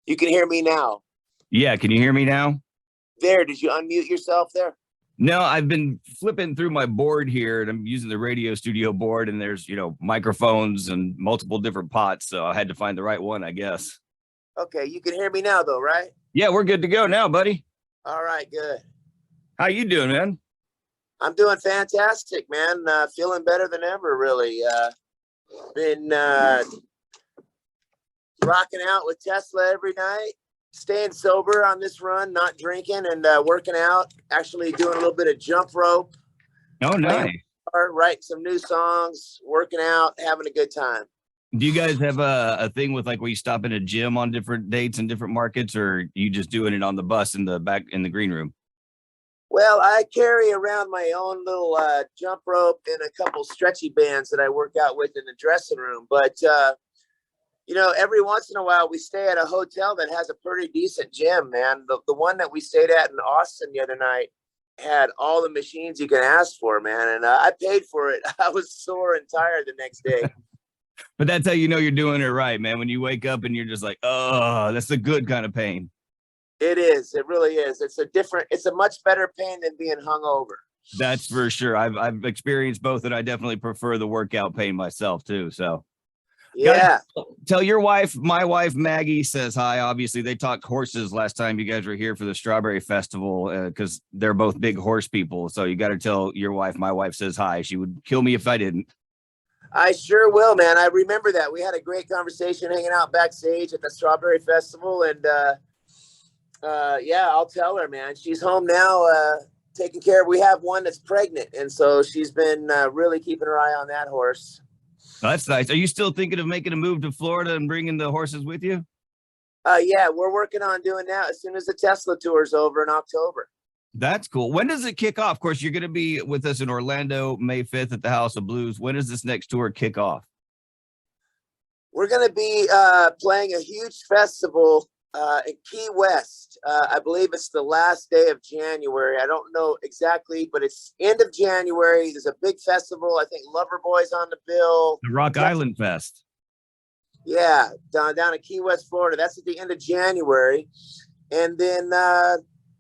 You can hear me now. Yeah, can you hear me now? There, did you unmute yourself there? No, I've been flipping through my board here and I'm using the radio studio board and there's, microphones and multiple different pots. So I had to find the right one, I guess. Okay, you can hear me now though, right? Yeah, we're good to go now, buddy. All right, good. How you doing, man? I'm doing fantastic, man. Feeling better than ever, really. Been rocking out with Tesla every night, staying sober on this run, not drinking, and working out. Actually doing a little bit of jump rope. Oh, nice. Writing some new songs, working out, having a good time. Do you guys have a thing with like where you stop in a gym on different dates and different markets, or you just doing it on the bus in the back in the green room? Well, I carry around my own little jump rope and a couple stretchy bands that I work out with in the dressing room. But, every once in a while we stay at a hotel that has a pretty decent gym, man. The one that we stayed at in Austin the other night had all the machines you can ask for, man. And I paid for it. I was sore and tired the next day. But that's how you know you're doing it right, man. When you wake up and you're just like, oh, that's the good kind of pain. It is. It really is. It's a much better pain than being hungover. That's for sure. I've experienced both, and I definitely prefer the workout pain myself too. So yeah. Tell your wife, my wife, Maggie says hi. Obviously, they talked horses last time you guys were here for the Strawberry Festival because they're both big horse people. So you got to tell your wife, my wife says hi. She would kill me if I didn't. I sure will, man. I remember that. We had a great conversation hanging out backstage at the Strawberry Festival. And I'll tell her, man. She's home now taking care of. We have one that's pregnant. And so she's been really keeping her eye on that horse. That's nice. Are you still thinking of making a move to Florida and bringing the horses with you? Yeah, we're working on doing that as soon as the Tesla tour is over in October. That's cool. When does it kick off? Of course, you're going to be with us in Orlando, May 5th at the House of Blues. When does this next tour kick off? We're going to be playing a huge festival in Key West. I believe it's the last day of January. I don't know exactly, but it's end of January. There's a big festival. I think Loverboy's on the bill. The Rok Island Fest. Yeah, down at Key West, Florida. That's at the end of January. And then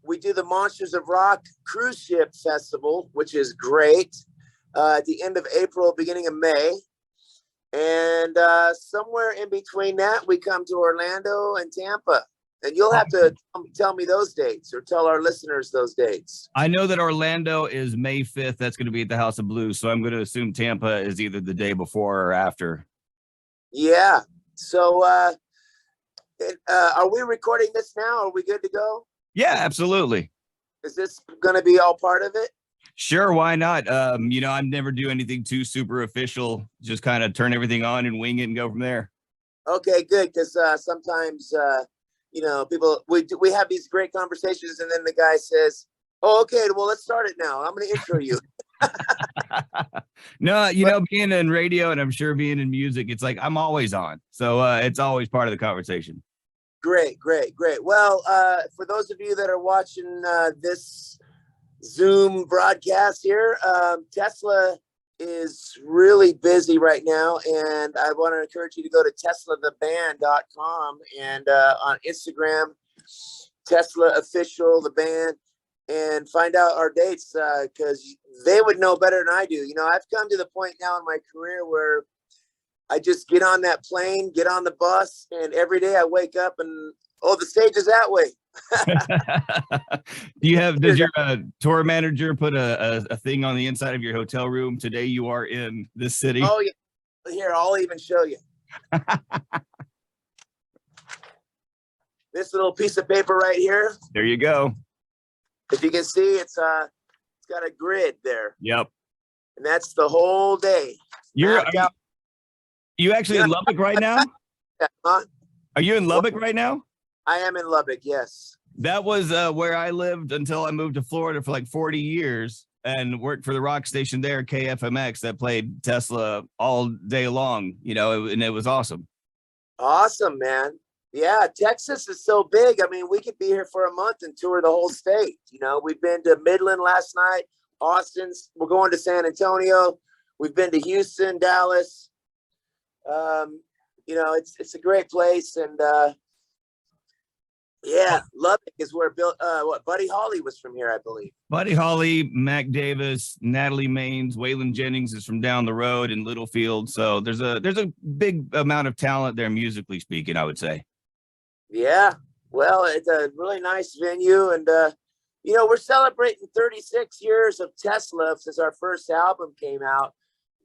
we do the Monsters of Rock Cruise Ship Festival, which is great, at the end of April, beginning of May. And somewhere in between that, we come to Orlando and Tampa. And you'll have to tell me those dates or tell our listeners those dates. I know that Orlando is May 5th. That's going to be at the House of Blues. So I'm going to assume Tampa is either the day before or after. Yeah. So are we recording this now? Are we good to go? Yeah, absolutely. Is this going to be all part of it? Sure, why not? I never do anything too super official. Just kind of turn everything on and wing it and go from there. Okay, good. Because sometimes, people we have these great conversations, and then the guy says, "Oh, okay, well, let's start it now. I'm going to intro you." No, being in radio and I'm sure being in music, it's like I'm always on, so it's always part of the conversation. Great. Well, for those of you that are watching this Zoom broadcast here, Tesla is really busy right now, and I want to encourage you to go to teslatheband.com and on Instagram, Tesla Official, the band, and find out our dates because they would know better than I do. I've come to the point now in my career where I just get on that plane, get on the bus, and every day I wake up and, the stage is that way. Does your tour manager put a thing on the inside of your hotel room? Today you are in this city. Oh, yeah. Here, I'll even show you. This little piece of paper right here. There you go. If you can see, it's got a grid there. Yep. And that's the whole day. You actually in Lubbock right now? Huh? Are you in Lubbock right now? I am in Lubbock, yes. That was where I lived until I moved to Florida for like 40 years and worked for the rock station there, KFMX, that played Tesla all day long, and it was awesome. Awesome, man. Yeah, Texas is so big. I mean, we could be here for a month and tour the whole state. We've been to Midland last night, Austin. We're going to San Antonio. We've been to Houston, Dallas. It's a great place, and Yeah, Lubbock is where Bill, Buddy Holly was from here, I believe. Buddy Holly, Mac Davis, Natalie Maines, Waylon Jennings is from down the road in Littlefield. So there's a big amount of talent there, musically speaking, I would say. Yeah, well, it's a really nice venue, and we're celebrating 36 years of Tesla since our first album came out.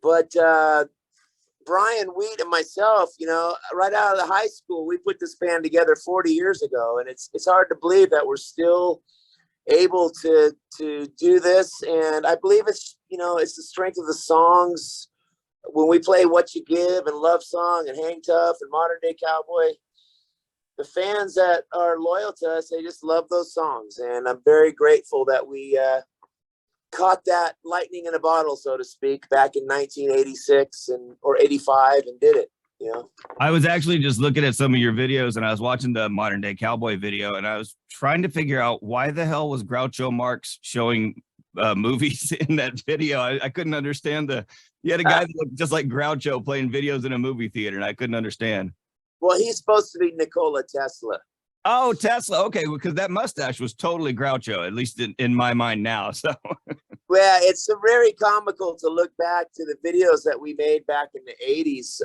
But Brian Wheat and myself, right out of the high school, we put this band together 40 years ago, and it's hard to believe that we're still able to do this. And I believe it's the strength of the songs. When we play What You Give and Love Song and Hang Tough and Modern Day Cowboy, the fans that are loyal to us, they just love those songs. And I'm very grateful that we caught that lightning in a bottle, so to speak, back in 1986 or 85 and did it. I was actually just looking at some of your videos, and I was watching the Modern Day Cowboy video, and I was trying to figure out why the hell was Groucho Marx showing movies in that video. I couldn't understand you had a guy that looked just like Groucho playing videos in a movie theater, and I couldn't understand. Well, he's supposed to be Nikola Tesla. Oh, Tesla. Okay, because that mustache was totally Groucho, at least in my mind now. So, well, it's very comical to look back to the videos that we made back in the 80s.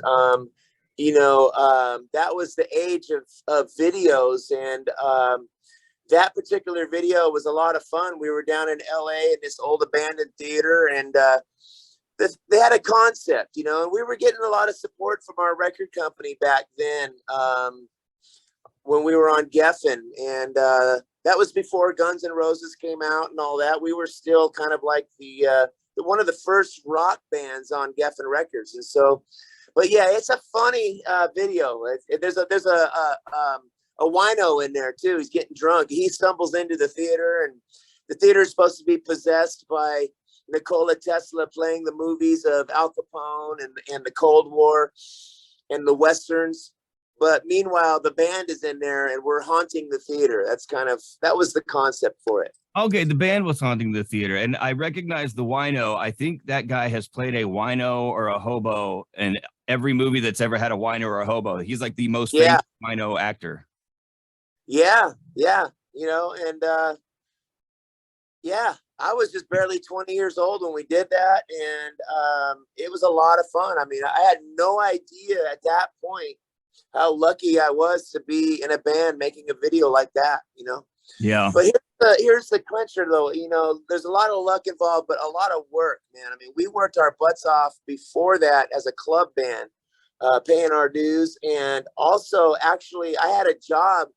That was the age of videos, and that particular video was a lot of fun. We were down in LA in this old abandoned theater, and they had a concept, and we were getting a lot of support from our record company back then. When we were on Geffen, and that was before Guns N' Roses came out and all that. We were still kind of like the one of the first rock bands on Geffen Records, and so. But yeah, it's a funny video. There's a wino in there too. He's getting drunk. He stumbles into the theater, and the theater is supposed to be possessed by Nikola Tesla playing the movies of Al Capone and the Cold War and the Westerns. But meanwhile, the band is in there, and we're haunting the theater. That was the concept for it. Okay, the band was haunting the theater, and I recognize the wino. I think that guy has played a wino or a hobo in every movie that's ever had a wino or a hobo. He's like the most famous wino actor. Yeah, and I was just barely 20 years old when we did that, and it was a lot of fun. I mean, I had no idea at that point how lucky I was to be in a band making a video like that, Yeah. But here's the clincher, though. There's a lot of luck involved, but a lot of work, man. I mean, we worked our butts off before that as a club band, paying our dues. And also, actually, I had a job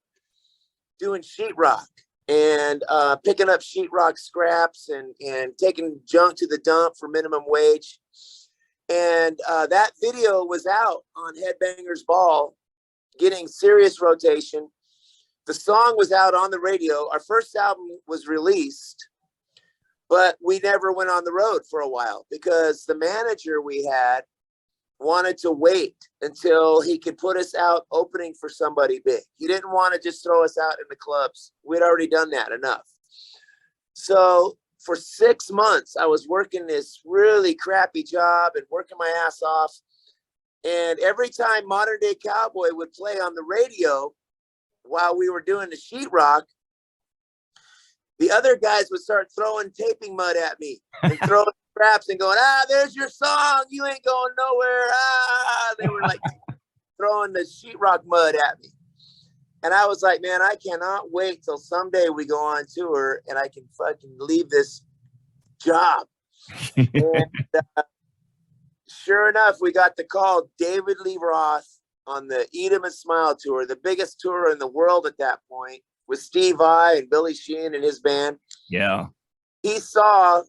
doing sheetrock and picking up sheetrock scraps and taking junk to the dump for minimum wage. And that video was out on Headbangers Ball, getting serious rotation. The song was out on the radio. Our first album was released, but we never went on the road for a while because the manager we had wanted to wait until he could put us out opening for somebody big. He didn't want to just throw us out in the clubs. We'd already done that enough. So for 6 months, I was working this really crappy job and working my ass off. And every time Modern Day Cowboy would play on the radio while we were doing the sheetrock, the other guys would start throwing taping mud at me and throwing scraps and going, there's your song. You ain't going nowhere. They were like throwing the sheetrock mud at me. And I was like, man, I cannot wait till someday we go on tour and I can fucking leave this job. And sure enough, we got the call. David Lee Roth on the Eat 'Em and Smile tour, the biggest tour in the world at that point, with Steve Vai and Billy Sheehan and his band. Yeah. He saw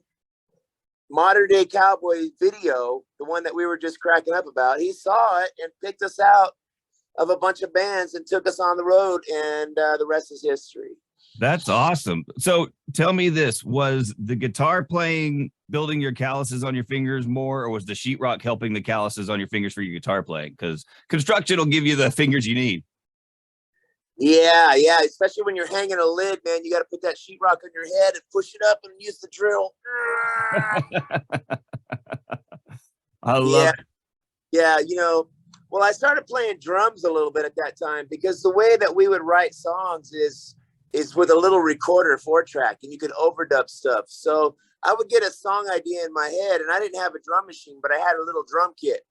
Modern Day Cowboy video, the one that we were just cracking up about. He saw it and picked us out of a bunch of bands and took us on the road, and the rest is history. That's awesome. So tell me this, was the guitar playing building your calluses on your fingers more, or was the sheetrock helping the calluses on your fingers for your guitar playing? Because construction will give you the fingers you need. Yeah. Especially when you're hanging a lid, man, you got to put that sheetrock on your head and push it up and use the drill. I love it. Yeah. Well, I started playing drums a little bit at that time because the way that we would write songs is with a little recorder 4-track, and you could overdub stuff. So I would get a song idea in my head, and I didn't have a drum machine, but I had a little drum kit.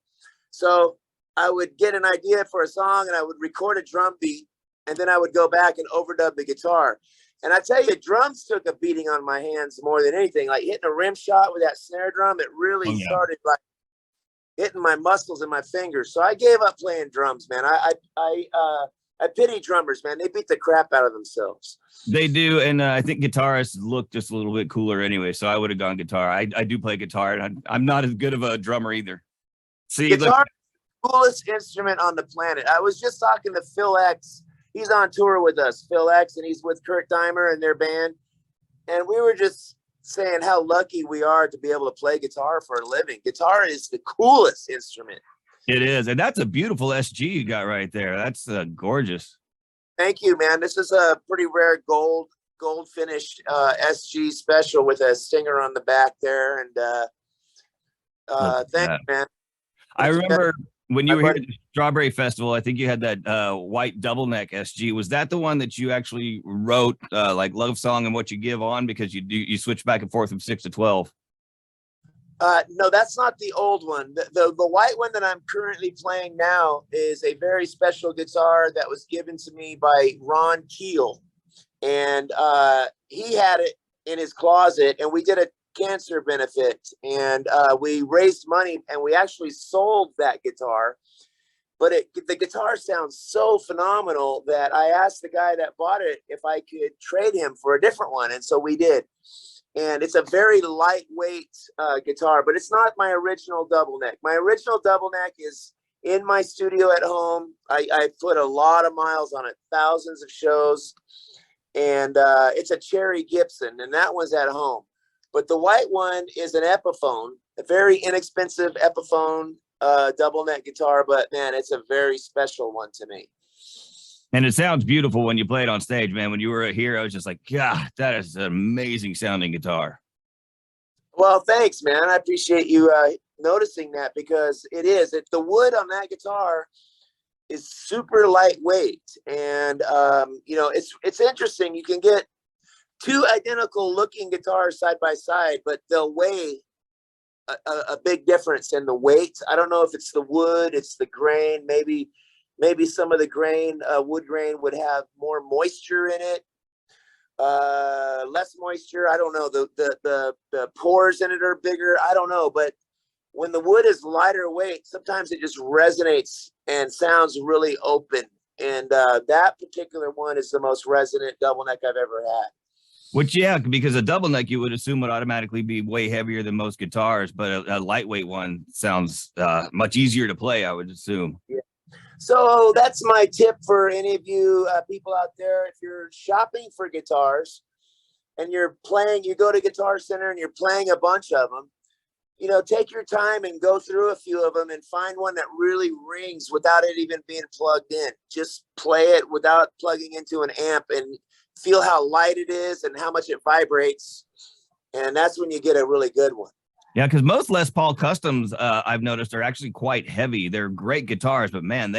So I would get an idea for a song, and I would record a drum beat, and then I would go back and overdub the guitar. And I tell you, drums took a beating on my hands more than anything. Like hitting a rim shot with that snare drum, it really started like hitting my muscles and my fingers. So I gave up playing drums, man. I pity drummers, man. They beat the crap out of themselves. They do, and I think guitarists look just a little bit cooler anyway. So I would have gone guitar. I do play guitar, and I'm not as good of a drummer either. See, guitar is the coolest instrument on the planet. I was just talking to Phil X. He's on tour with us, Phil X, and he's with Kurt Dimer and their band. And we were just saying how lucky we are to be able to play guitar for a living. Guitar is the coolest instrument. It is, and that's a beautiful SG you got right there. That's gorgeous. Thank you, man. This is a pretty rare gold finished SG special with a stinger on the back there. And thank you, man. I remember when you were here at the Strawberry Festival, I think you had that white double neck SG. Was that the one that you actually wrote like Love Song and What You Give on, because you switch back and forth from 6 to 12? No, that's not the old one. The white one that I'm currently playing now is a very special guitar that was given to me by Ron Keel. And he had it in his closet, and we did a cancer benefit, and we raised money, and we actually sold that guitar. But the guitar sounds so phenomenal that I asked the guy that bought it if I could trade him for a different one. And so we did. And it's a very lightweight guitar, but it's not my original double neck. My original double neck is in my studio at home. I put a lot of miles on it, thousands of shows. And it's a Cherry Gibson, and that one's at home. But the white one is an Epiphone, a very inexpensive Epiphone double neck guitar. But man, it's a very special one to me. And it sounds beautiful when you play it on stage, man. When you were here, I was just like, God, that is an amazing sounding guitar. Well, thanks, man. I appreciate you noticing that, because the wood on that guitar is super lightweight. And, it's interesting. You can get two identical looking guitars side by side, but they'll weigh a big difference in the weight. I don't know if it's the wood, it's the grain, maybe some of the grain, wood grain would have more moisture in it, less moisture. I don't know. The pores in it are bigger. I don't know. But when the wood is lighter weight, sometimes it just resonates and sounds really open. And that particular one is the most resonant double neck I've ever had. Which, yeah, because a double neck you would assume would automatically be way heavier than most guitars, but a lightweight one sounds much easier to play, I would assume. Yeah. So that's my tip for any of you people out there. If you're shopping for guitars and you go to Guitar Center and you're playing a bunch of them, take your time and go through a few of them and find one that really rings without it even being plugged in. Just play it without plugging into an amp and feel how light it is and how much it vibrates. And that's when you get a really good one. Yeah, because most Les Paul Customs, I've noticed, are actually quite heavy. They're great guitars, but man,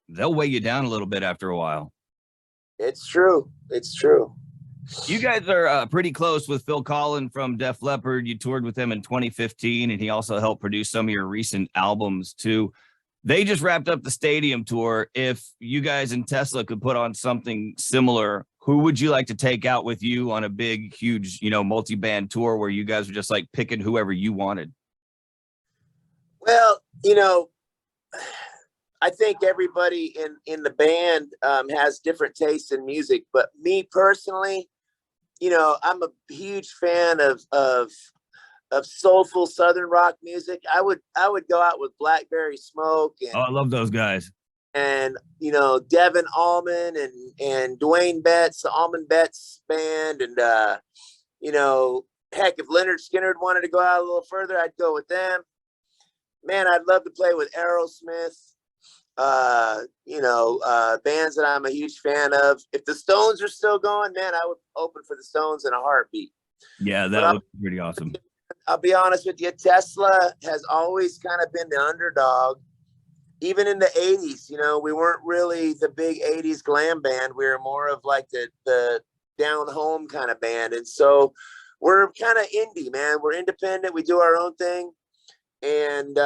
they'll weigh you down a little bit after a while. It's true. It's true. You guys are pretty close with Phil Collen from Def Leppard. You toured with him in 2015, and he also helped produce some of your recent albums too. They just wrapped up the stadium tour. If you guys and Tesla could put on something similar, who would you like to take out with you on a big, huge, multi-band tour where you guys were just like picking whoever you wanted? Well, I think everybody in the band has different tastes in music, but me personally, I'm a huge fan of soulful Southern rock music. I would go out with Blackberry Smoke. And, I love those guys. And, Devin Allman and Dwayne Betts, the Allman Betts band. And, heck, if Leonard Skinner wanted to go out a little further, I'd go with them. Man, I'd love to play with Aerosmith, bands that I'm a huge fan of. If the Stones are still going, man, I would open for the Stones in a heartbeat. Yeah, that would be pretty awesome. I'll be honest with you, Tesla has always kind of been the underdog. even in the 80s, you know, we weren't really the big 80s glam band. We were more of like the down home kind of band. And so we're kind of indie, man. We're independent. We do our own thing. And,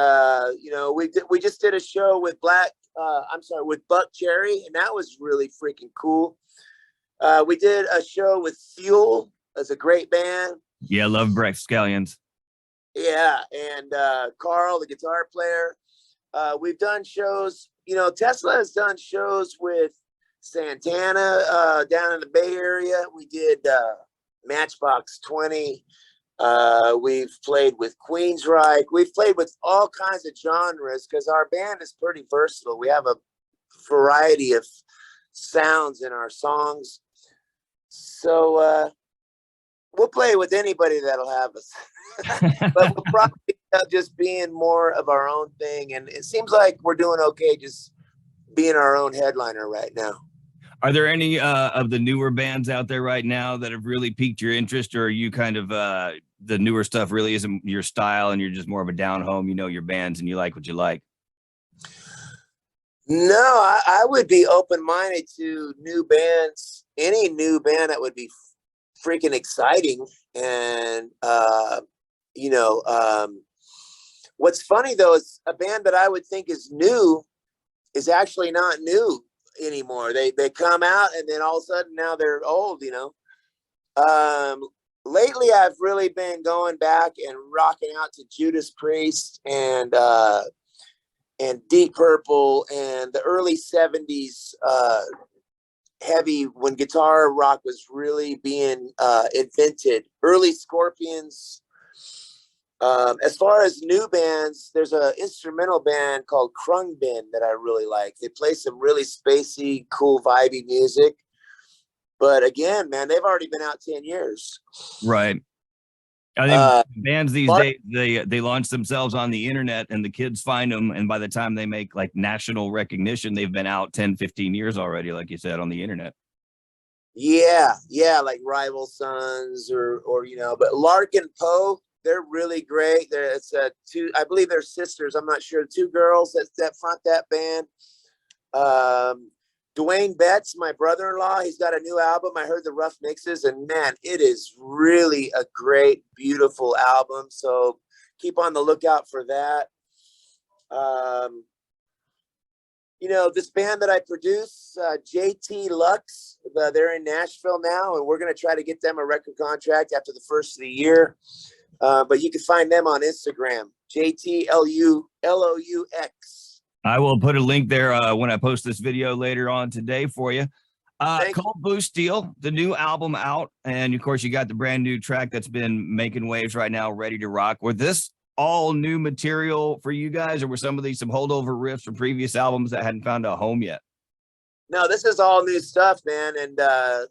you know, we just did a show with with Buck Cherry, and that was really freaking cool. We did a show with Fuel as a great band. Yeah, love Brex Scallions. Yeah, and Carl, the guitar player. We've done shows, you know, Tesla has done shows with Santana down in the Bay Area. We did Matchbox 20. We've played with Queensryche. We've played with all kinds of genres because our band is pretty versatile. We have a variety of sounds in our songs. So we'll play with anybody that'll have us. But we'll probably end up just being more of our own thing. And it seems like we're doing okay just being our own headliner right now. Are there any of the newer bands out there right now that have really piqued your interest, or are you kind of the newer stuff really isn't your style and you're just more of a down home, you know, your bands and you like what you like? No, I would be open-minded to new bands, any new band that would be freaking exciting. And, you know, what's funny though, is a band that I would think is new is actually not new anymore. They come out and then all of a sudden now they're old, you know. Lately I've really been going back and rocking out to Judas Priest and Deep Purple and the early 70s heavy, when guitar rock was really being invented. Early Scorpions. As far as new bands, there's an instrumental band called Krungbin that I really like. They play some really spacey, cool, vibey music. But again, man, they've already been out 10 years. Right. I think bands these days, they launch themselves on the internet and the kids find them. And by the time they make like national recognition, they've been out 10, 15 years already, like you said, on the internet. Yeah, like Rival Sons or you know, but Lark and Poe, they're really great. It's I believe they're sisters. I'm not sure. Two girls that front that band. Dwayne Betts, my brother-in-law, he's got a new album. I heard the rough mixes, and man, it is really a great, beautiful album. So keep on the lookout for that. You know, this band that I produce, JT Lux, they're in Nashville now, and we're going to try to get them a record contract after the first of the year. But you can find them on Instagram, JTLUX. I will put a link there when I post this video later on today for you. Cold Blue Steel, the new album out. And of course, you got the brand new track that's been making waves right now, Ready to Rock. Were this all new material for you guys, or were some of these some holdover riffs from previous albums that hadn't found a home yet? No, this is all new stuff, man. And,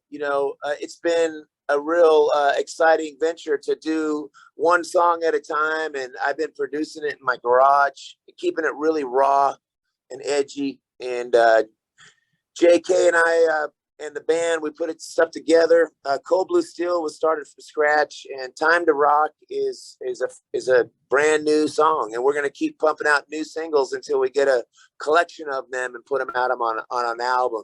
you know, it's been a real exciting venture to do one song at a time. And I've been producing it in my garage, keeping it really raw and edgy. And JK and I and the band, we put stuff together. Cold Blue Steel was started from scratch, and Time to Rock is a brand new song. And we're going to keep pumping out new singles until we get a collection of them and put them out on an album.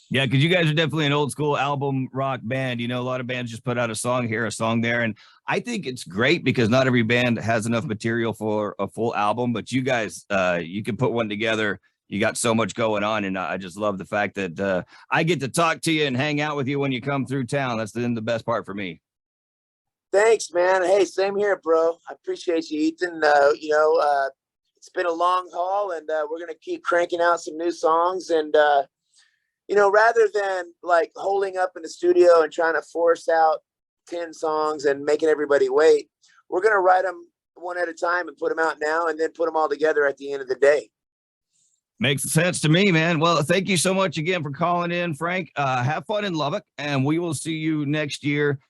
Yeah, because you guys are definitely an old school album rock band. You know, a lot of bands just put out a song here, a song there. And I think it's great because not every band has enough material for a full album, but you guys, you can put one together. You got so much going on. And I just love the fact that I get to talk to you and hang out with you when you come through town. That's the best part for me. Thanks, man. Hey, same here, bro. I appreciate you, Ethan. You know, it's been a long haul, and we're going to keep cranking out some new songs. And, you know, rather than like holding up in the studio and trying to force out 10 songs and making everybody wait, we're going to write them one at a time and put them out now and then put them all together at the end of the day. Makes sense to me, man. Well, thank you so much again for calling in, Frank. Have fun in Lubbock, and we will see you next year,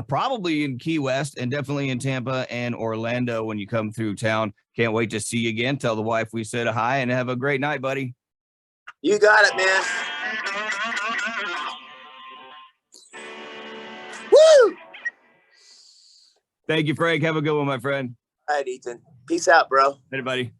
probably in Key West and definitely in Tampa and Orlando when you come through town. Can't wait to see you again. Tell the wife we said hi, and have a great night, buddy. You got it, man. Woo! Thank you, Frank. Have a good one, my friend. All right, Ethan. Peace out, bro. Hey, buddy.